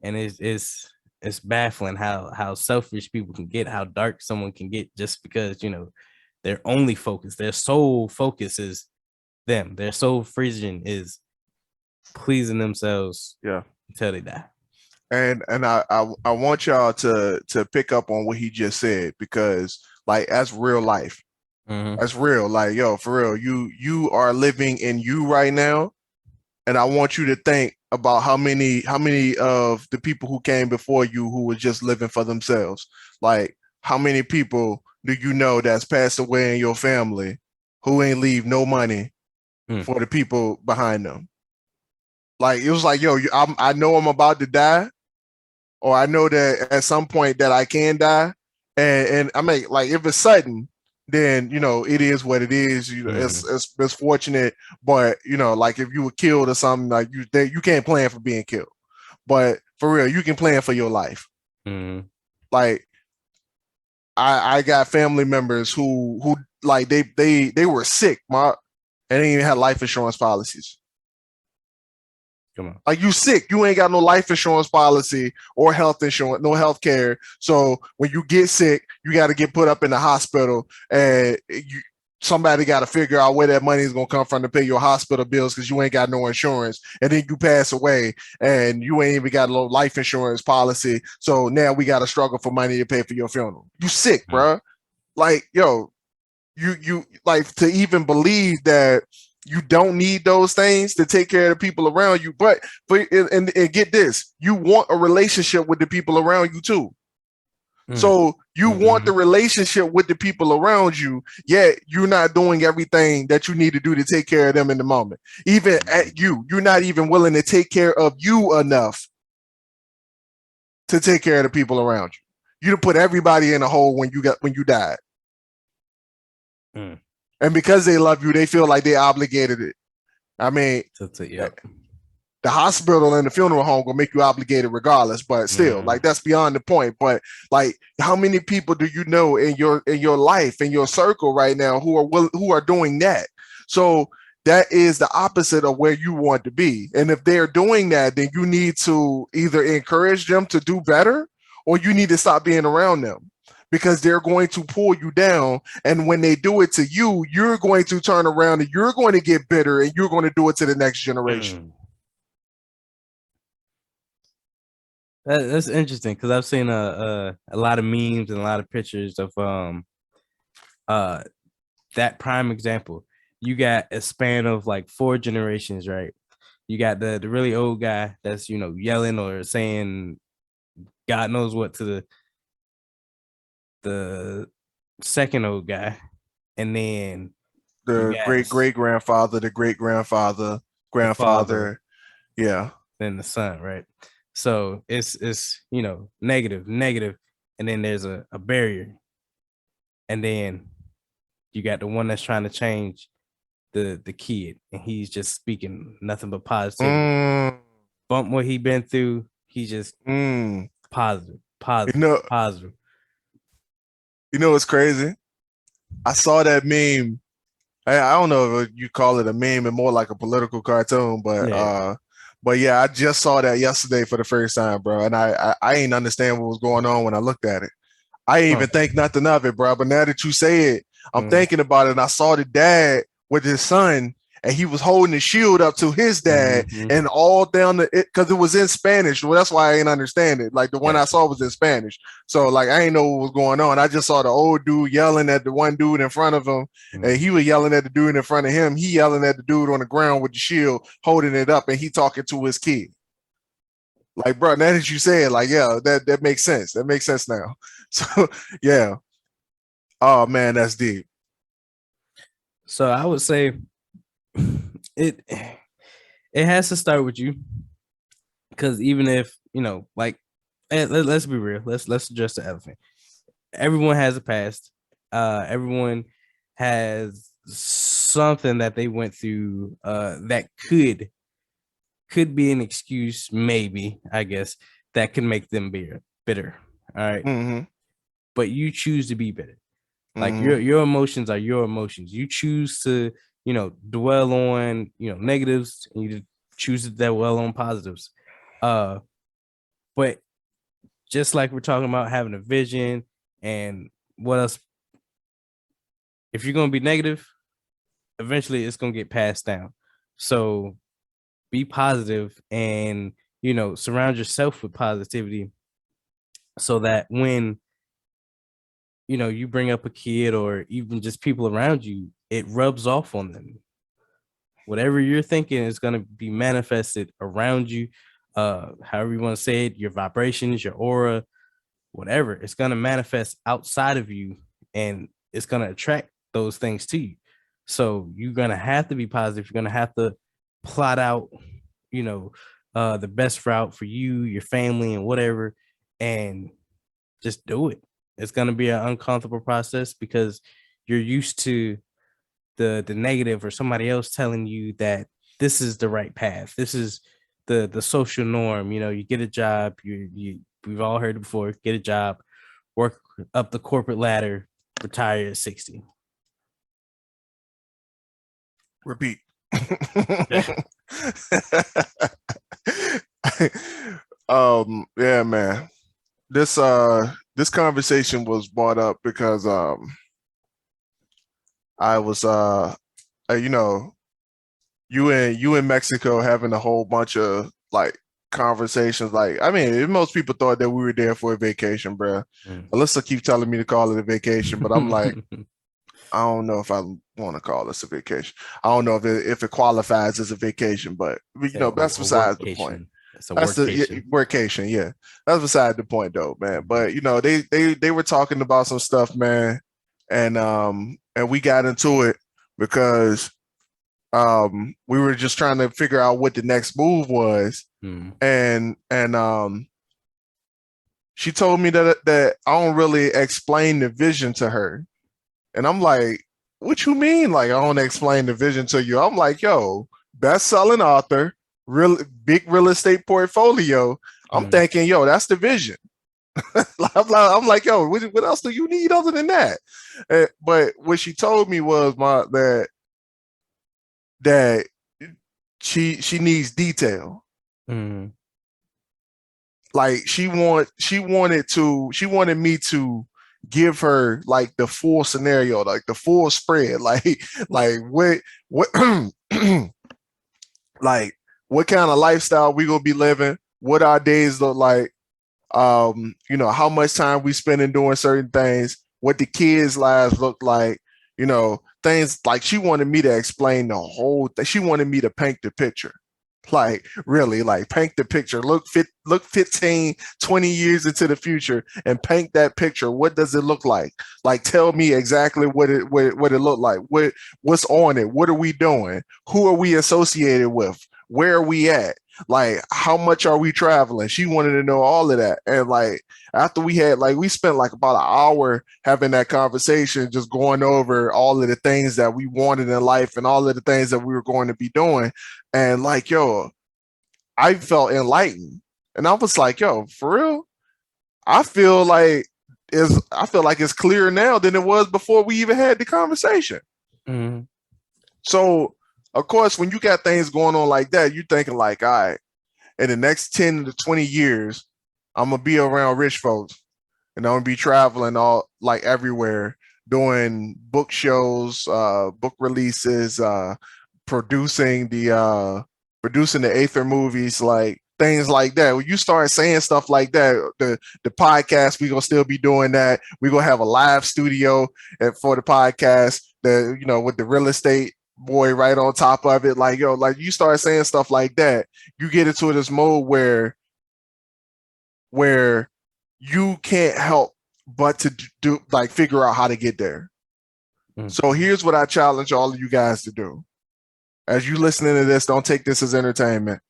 And it's baffling how selfish people can get, how dark someone can get, just because their only focus, their sole focus is them. Their sole vision is pleasing themselves until they die. And I want y'all to pick up on what he just said, because like, that's real life. That's real. Like, yo, for real, you are living in you right now, and I want you to think about how many of the people who came before you who were just living for themselves. Like, how many people do you know that's passed away in your family who ain't leave no money for the people behind them? Like, it was like, yo, I know I'm about to die, or I know that at some point that I can die, and I mean, like, if it's sudden, then it is what it is. It's fortunate, but like, if you were killed or something, like, you can't plan for being killed, but for real, you can plan for your life. Like, I got family members who like, they were sick, Mark, and they even had life insurance policies. Come on. Like, you sick, you ain't got no life insurance policy or health insurance, no health care. So when you get sick, you got to get put up in the hospital, and somebody got to figure out where that money is going to come from to pay your hospital bills, because you ain't got no insurance. And then you pass away and you ain't even got a life insurance policy. So now we got to struggle for money to pay for your funeral. You sick, bro. Like, yo, you like, to even believe that you don't need those things to take care of the people around you. But and get this, you want a relationship with the people around you too. So you want the relationship with the people around you, yet you're not doing everything that you need to do to take care of them in the moment. Even you're not even willing to take care of you enough to take care of the people around you. You put everybody in a hole when you died. And because they love you, they feel like they obligated it. I mean, the hospital and the funeral home will make you obligated regardless, but still, like, that's beyond the point. But like, how many people do you know in your life, in your circle right now, who are doing that? So that is the opposite of where you want to be. And if they're doing that, then you need to either encourage them to do better, or you need to stop being around them, because they're going to pull you down. And when they do it to you, you're going to turn around and you're going to get bitter, and you're going to do it to the next generation. That's interesting, because I've seen a lot of memes and a lot of pictures of that prime example. You got a span of like 4 generations, right? You got the really old guy that's yelling or saying God knows what to the second old guy, and then the great grandfather, the great grandfather, grandfather, then the son, right? So it's negative, and then there's a barrier, and then you got the one that's trying to change the kid, and he's just speaking nothing but positivity. Bump what he been through, he just positive. Positive. You know what's crazy? I saw that meme. I don't know if you call it a meme and more like a political cartoon, but yeah, I just saw that yesterday for the first time, bro. And I ain't understand what was going on when I looked at it. I ain't even think nothing of it, bro. But now that you say it, I'm thinking about it. And I saw the dad with his son, and he was holding the shield up to his dad, and all down because it was in Spanish. Well, that's why I ain't understand it. Like, the one I saw was in Spanish. So like, I ain't know what was going on. I just saw the old dude yelling at the one dude in front of him, and he was yelling at the dude in front of him. He yelling at the dude on the ground with the shield, holding it up, and he talking to his kid. Like, bro, now that you say it, like, yeah, that makes sense. That makes sense now. So, yeah. Oh man, that's deep. So I would say it it has to start with you, because even if like, let's be real, let's address the elephant. Everyone has a past. Everyone has something that they went through that could be an excuse, maybe, I guess, that can make them bitter. All right. Mm-hmm. But you choose to be bitter. Like Mm-hmm. your emotions are your emotions. You choose to, dwell on, negatives, and you choose to dwell on positives. But just like we're talking about having a vision and what else, if you're gonna be negative, eventually it's gonna get passed down. So be positive and surround yourself with positivity, so that when you bring up a kid or even just people around you, it rubs off on them. Whatever you're thinking is going to be manifested around you. However you want to say it, your vibrations, your aura, whatever, it's going to manifest outside of you, and it's going to attract those things to you. So you're going to have to be positive. You're going to have to plot out, you know, the best route for you, your family, and whatever, and just do it. It's going to be an uncomfortable process because you're used to the negative, or somebody else telling you that this is the right path. This is the social norm. You get a job. We've all heard it before. Get a job, work up the corporate ladder, retire at 60. Repeat. Yeah, man. This conversation was brought up because I was you know, you in Mexico having a whole bunch of like conversations. Like, I mean, most people thought that we were there for a vacation, bro. Alyssa keep telling me to call it a vacation, but I'm like, I don't know if I want to call this a vacation. I don't know if it qualifies as a vacation, but that's besides the point. It's a That's the workcation. workation, yeah. That's beside the point, though, man. But they were talking about some stuff, man, and we got into it because we were just trying to figure out what the next move was, and she told me that I don't really explain the vision to her. And I'm like, what you mean? Like, I don't explain the vision to you. I'm like, yo, best-selling author, big real estate portfolio. I'm thinking, yo, that's the vision. I'm like, yo, what else do you need other than that? But what she told me was that she needs detail. Like she wanted me to give her like the full scenario, like the full spread, like what like what kind of lifestyle we gonna be living, what our days look like, how much time we spending doing certain things, what the kids' lives look like, things like she wanted me to explain the whole thing. She wanted me to paint the picture. Like really, like paint the picture. Look 15, 20 years into the future and paint that picture. What does it look like? Like tell me exactly what it looked like. What's on it? What are we doing? Who are we associated with? Where are we at? Like how much are we traveling? She wanted to know all of that. And like after we spent like about an hour having that conversation, just going over all of the things that we wanted in life and all of the things that we were going to be doing. And like, yo, I felt enlightened. And I was like, yo, for real? I feel like it's clearer now than it was before we even had the conversation. So of course, when you got things going on like that, you're thinking like, all right, in the next 10 to 20 years, I'm gonna be around rich folks and I'm gonna be traveling all like everywhere, doing book shows, book releases, producing the Aether movies, like things like that. When you start saying stuff like that, the podcast, we gonna still be doing that. We gonna have a live studio for the podcast, with the real estate boy right on top of it. Like, yo, like you start saying stuff like that, you get into this mode where where you can't help but to do like figure out how to get there. So here's what I challenge all of you guys to do. As you listening to this, don't take this as entertainment.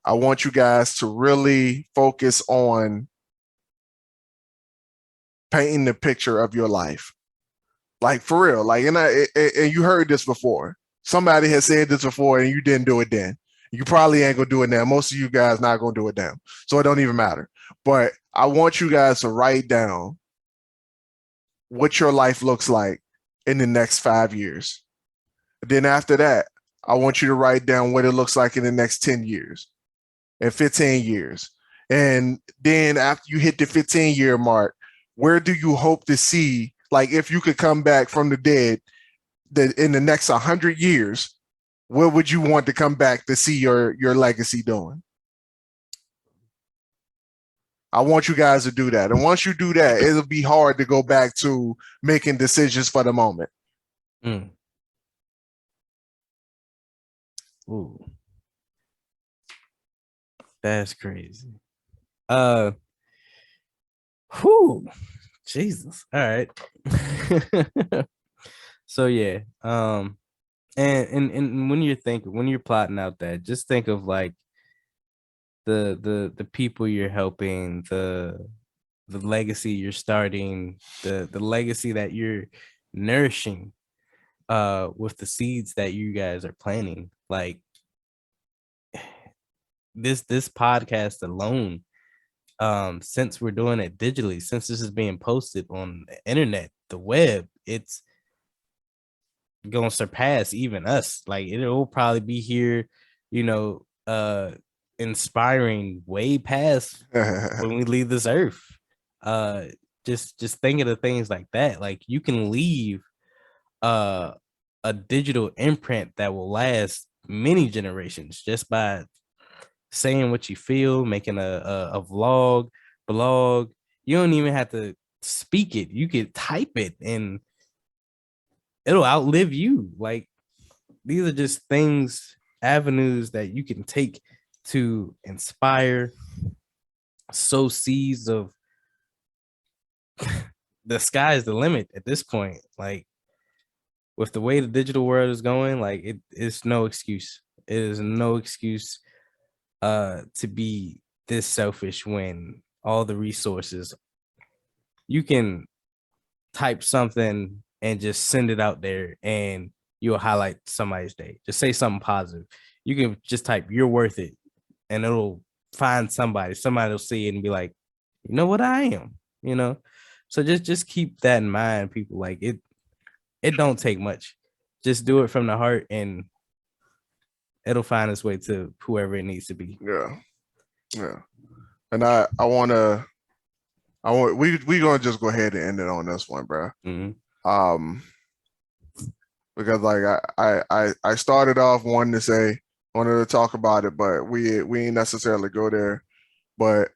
I want you guys to really focus on painting the picture of your life. Like for real. Like, and you heard this before. Somebody has said this before and you didn't do it then. You probably ain't gonna do it now. Most of you guys not gonna do it now. So it don't even matter. But I want you guys to write down what your life looks like in the next 5 years. Then after that, I want you to write down what it looks like in the next 10 years and 15 years. And then after you hit the 15-year mark, where do you hope to see, like if you could come back from the dead in the next 100 years, what would you want to come back to see your legacy doing? I want you guys to do that. And once you do that, it'll be hard to go back to making decisions for the moment. Ooh. That's crazy. Whew. Jesus. All right. So yeah. And when you're plotting out that, just think of like the people you're helping, the legacy you're starting, the legacy that you're nourishing with the seeds that you guys are planting. Like this podcast alone, since we're doing it digitally, since this is being posted on the internet, the web, it's gonna surpass even us. Like it'll probably be here, inspiring way past when we leave this earth. Just think of the things like that. Like you can leave a digital imprint that will last many generations just by saying what you feel, making a vlog, blog. You don't even have to speak it. You could type it and it'll outlive you. Like these are just things, avenues that you can take to inspire, sow seeds of the sky's the limit at this point. Like with the way the digital world is going, like it's no excuse. It is no excuse to be this selfish when all the resources, you can type something and just send it out there and you'll highlight somebody's day. Just say something positive. You can just type "you're worth it" and it'll find somebody will see it and be like, you know what, I am, so just keep that in mind, people. Like it don't take much. Just do it from the heart and it'll find its way to whoever it needs to be. Yeah. And we gonna just go ahead and end it on this one, bro. Because like I started off wanting to talk about it, but we ain't necessarily go there. But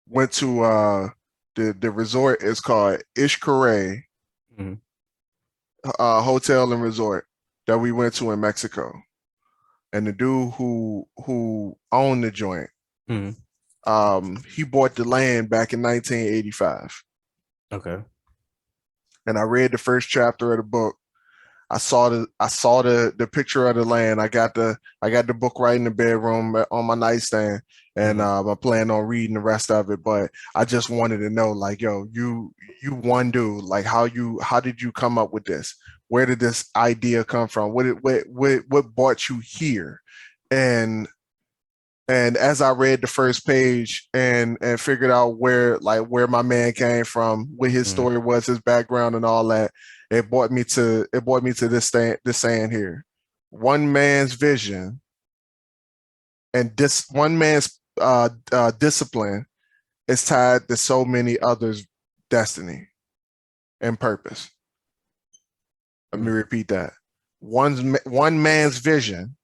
went to the resort is called Ishkare Hotel and Resort that we went to in Mexico. And the dude who owned the joint, he bought the land back in 1985. Okay. And I read the first chapter of the book. I saw the picture of the land. I got the book right in the bedroom on my nightstand, and I plan on reading the rest of it. But I just wanted to know, like, yo, you one dude, like, how did you come up with this? Where did this idea come from? What brought you here? And as I read the first page and figured out where my man came from, what his story was, his background, and all that, it brought me to this saying here: one man's vision and one man's discipline is tied to so many others' destiny and purpose. Let me repeat that: one man's vision,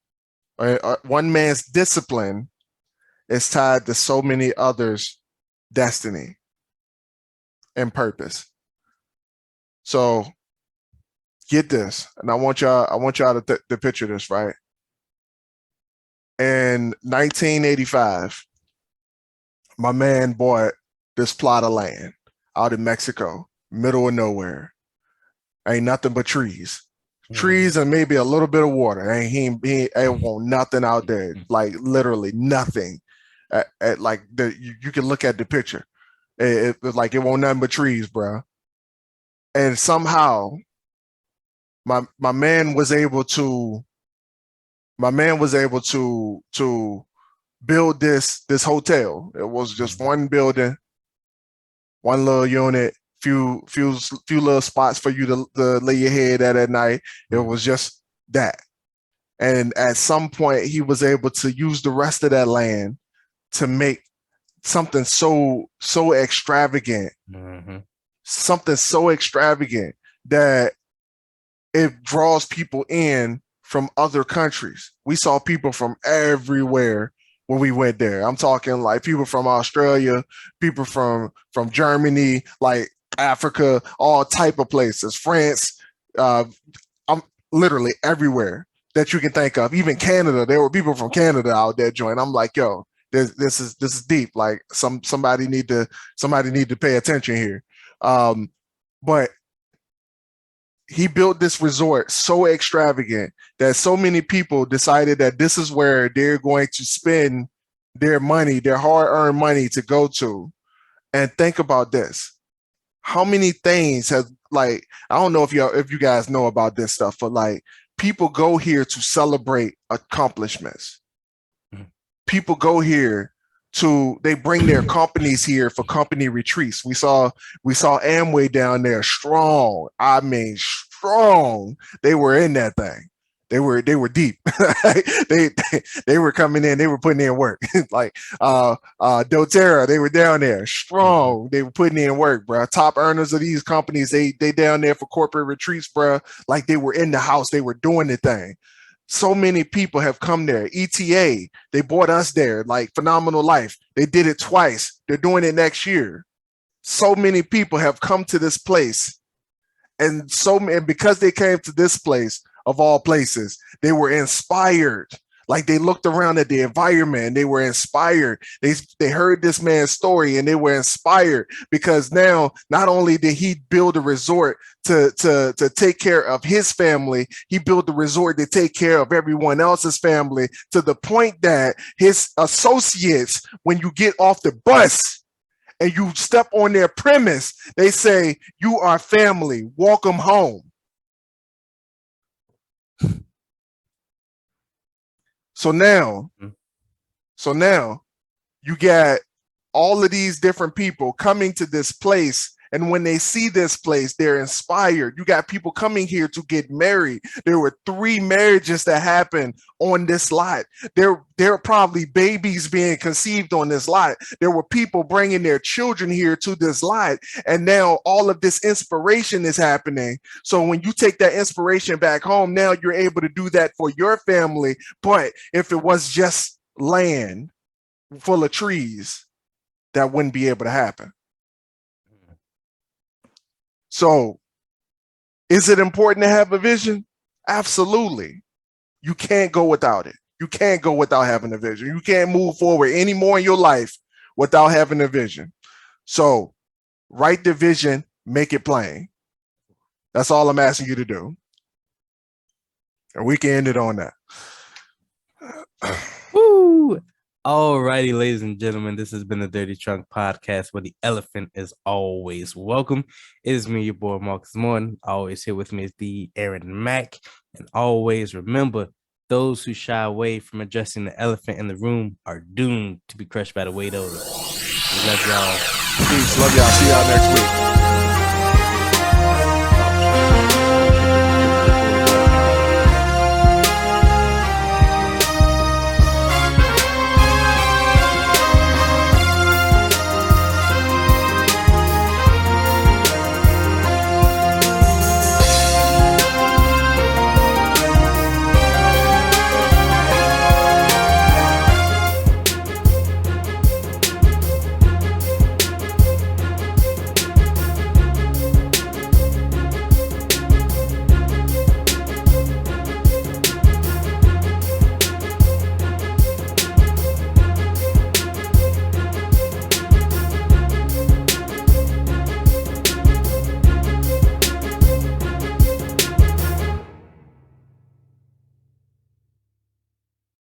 one man's discipline is tied to so many others' destiny and purpose. So get this, and I want y'all to picture this, right? In 1985, My man bought this plot of land out in Mexico, middle of nowhere. Ain't nothing but trees. Trees and maybe a little bit of water. He ain't want nothing out there. Like literally nothing. You can look at the picture. It like it won't nothing but trees, bro. And somehow my man was able to build this hotel. It was just one building, one little unit, few little spots for you to lay your head at night. It was just that. And at some point he was able to use the rest of that land to make something so extravagant, something so extravagant that it draws people in from other countries. We saw people from everywhere when we went there. I'm talking like people from Australia, people from Germany, like Africa, all type of places, France. I'm literally everywhere that you can think of. Even Canada, there were people from Canada out there joining. I'm like, yo, this is deep. Like somebody need to pay attention here. But he built this resort so extravagant that so many people decided that this is where they're going to spend their money, their hard-earned money to go to. And think about this. How many things have, like, I don't know if you guys know about this stuff, but like people go here to celebrate accomplishments. People go here they bring their companies here for company retreats. We saw Amway down there, strong. I mean, strong. They were in that thing. They were deep. they were coming in. They were putting in work. Like doTERRA, they were down there, strong. They were putting in work, bro. Top earners of these companies, they down there for corporate retreats, bro. Like they were in the house. They were doing the thing. So many people have come there. ETA, they brought us there, like Phenomenal Life. They did it twice. They're doing it next year. So many people have come to this place. And because they came to this place, of all places, they were inspired. Like they looked around at the environment and they were inspired. They heard this man's story and they were inspired because now not only did he build a resort to take care of his family, he built a resort to take care of everyone else's family, to the point that his associates, when you get off the bus and you step on their premise, they say, "You are family, welcome home." So now you got all of these different people coming to this place. And when they see this place, they're inspired. You got people coming here to get married. There were 3 marriages that happened on this lot. There are probably babies being conceived on this lot. There were people bringing their children here to this lot. And now all of this inspiration is happening. So when you take that inspiration back home, now you're able to do that for your family. But if it was just land full of trees, that wouldn't be able to happen. So is it important to have a vision? Absolutely. You can't go without it. You can't go without having a vision. You can't move forward anymore in your life without having a vision. So write the vision, make it plain. That's all I'm asking you to do. And we can end it on that. Woo! Alrighty, ladies and gentlemen, this has been the Dirty Trunk Podcast, where the elephant is always welcome. It is me, your boy Marcus Morton. Always here with me is the Aaron Mack. And always remember, those who shy away from addressing the elephant in the room are doomed to be crushed by the weight of it. We love y'all. Peace. Love y'all. See y'all next week.